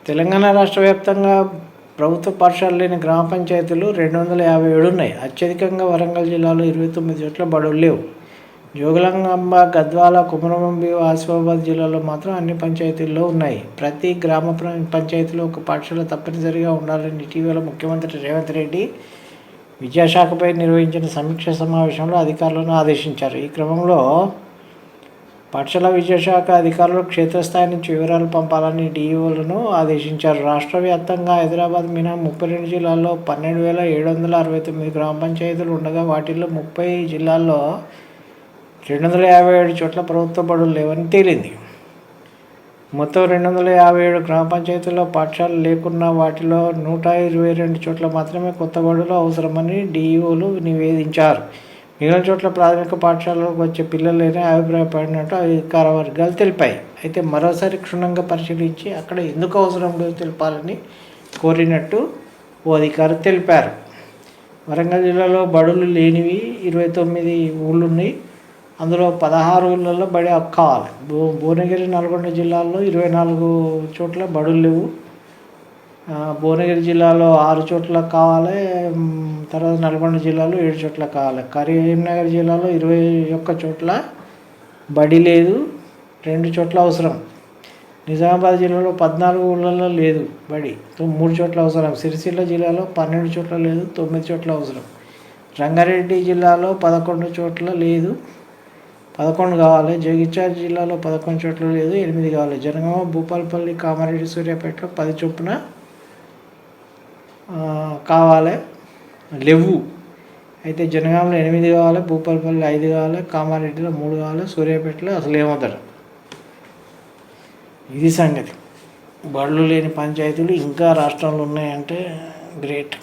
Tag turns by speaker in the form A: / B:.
A: తెలంగాణ రాష్ట్ర వ్యాప్తంగా ప్రభుత్వ పాఠశాలలు లేని గ్రామ పంచాయతీలు 257 ఉన్నాయి. అత్యధికంగా వరంగల్ జిల్లాలో 29 చోట్ల బడులు లేవు. జోగులాంబ, గద్వాల, కుమరంభీం, ఆసిఫాబాద్ జిల్లాలో మాత్రం అన్ని పంచాయతీల్లో ఉన్నాయి. ప్రతి గ్రామ పంచాయతీలో ఒక పాఠశాల తప్పనిసరిగా ఉండాలని ఇటీవల ముఖ్యమంత్రి రేవంత్ రెడ్డి విద్యాశాఖపై నిర్వహించిన సమీక్ష సమావేశంలో అధికారులను ఆదేశించారు. ఈ క్రమంలో పాఠశాల విద్యాశాఖ అధికారులు క్షేత్రస్థాయి నుంచి వివరాలు పంపాలని డిఈఓలను ఆదేశించారు. రాష్ట్ర వ్యాప్తంగా హైదరాబాద్ మినహా 32 జిల్లాల్లో 12,769 గ్రామ పంచాయతీలు ఉండగా వాటిల్లో 30 జిల్లాల్లో 257 చోట్ల ప్రభుత్వ బడులు లేవని తేలింది. మొత్తం 257 గ్రామ పంచాయతీల్లో పాఠశాలలు లేకున్నా వాటిలో 122 చోట్ల మాత్రమే కొత్త బడులు అవసరమని డిఈఓలు నివేదించారు. మిగిలిన చోట్ల ప్రాథమిక పాఠశాలలకు వచ్చే పిల్లలేని అభిప్రాయపడినట్టు అధికార వర్గాలు తెలిపాయి. అయితే మరోసారి క్షుణ్ణంగా పరిశీలించి అక్కడ ఎందుకు అవసరం లేదు తెలపాలని కోరినట్టు ఓ అధికారి తెలిపారు. వరంగల్ జిల్లాలో బడులు లేనివి 29 ఊళ్ళున్నాయి. అందులో 16 ఊళ్ళల్లో బడి కావాలి. భువనగిరి, నల్గొండ జిల్లాల్లో 24 చోట్ల బడులు లేవు. భువనగిరి జిల్లాలో 6 చోట్ల కావాలి. తర్వాత నల్గొండ జిల్లాలో 7 చోట్ల కావాలి. కరీంనగర్ జిల్లాలో 21 చోట్ల బడి లేదు, 2 చోట్ల అవసరం. నిజామాబాద్ జిల్లాలో 14 ఊళ్ళల్లో లేదు బడి, 3 చోట్ల అవసరం. సిరిసిల్ల జిల్లాలో 12 చోట్ల లేదు, 9 చోట్ల అవసరం. రంగారెడ్డి జిల్లాలో 11 చోట్ల లేదు, 11 కావాలి. జగిత్యాల జిల్లాలో 11 చోట్ల లేదు, 8 కావాలి. జనగామ, భూపాలపల్లి, కామారెడ్డి, సూర్యాపేటలో 10 చొప్పున కావాలి, లేవు. అయితే జనగామలో 8 కావాలి, భూపాలపల్లి 5 కావాలి, కామారెడ్డిలో 3 కావాలి, సూర్యాపేటలో అసలు ఏమవుతారు. ఇది సంగతి. బడులు లేని పంచాయతీలు ఇంకా రాష్ట్రంలో ఉన్నాయంటే గ్రేట్.